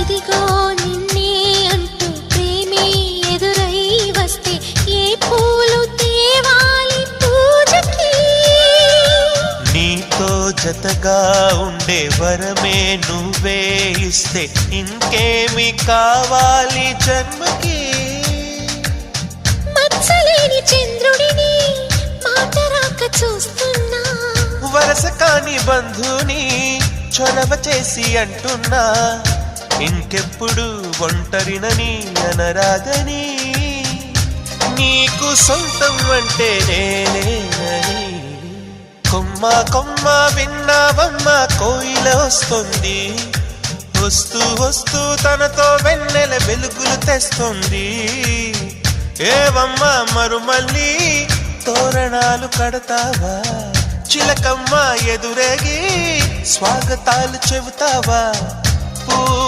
ఇదిగో నిన్నే అంటూ ప్రేమే ఎదురై వస్తే ఏ పూలు తేవాలి పూజకి? నీతో జతగా ఉండే వరమే నువ్వే ఇస్తే ఇంకేమి కావాలి జన్మకి? మచ్చలేని చంద్రుడిని మాట రాక చూస్తున్నా, వరస కాని బంధుని చొరవ చేసి అంటున్నా, ఇంకెప్పుడు ఒంటరినని అనరాదని, నీకు సొంతం అంటే నేనేనని. కొమ్మ కొమ్మ విన్నావమ్మ కోయిల వస్తుంది, వస్తూ వస్తూ తనతో వెన్నెల వెలుగులు తెస్తుంది. ఏవమ్మ మరుమల్లి తోరణాలు కడతావా? చిలకమ్మ ఎదురేగి స్వాగతాలు చెబుతావా?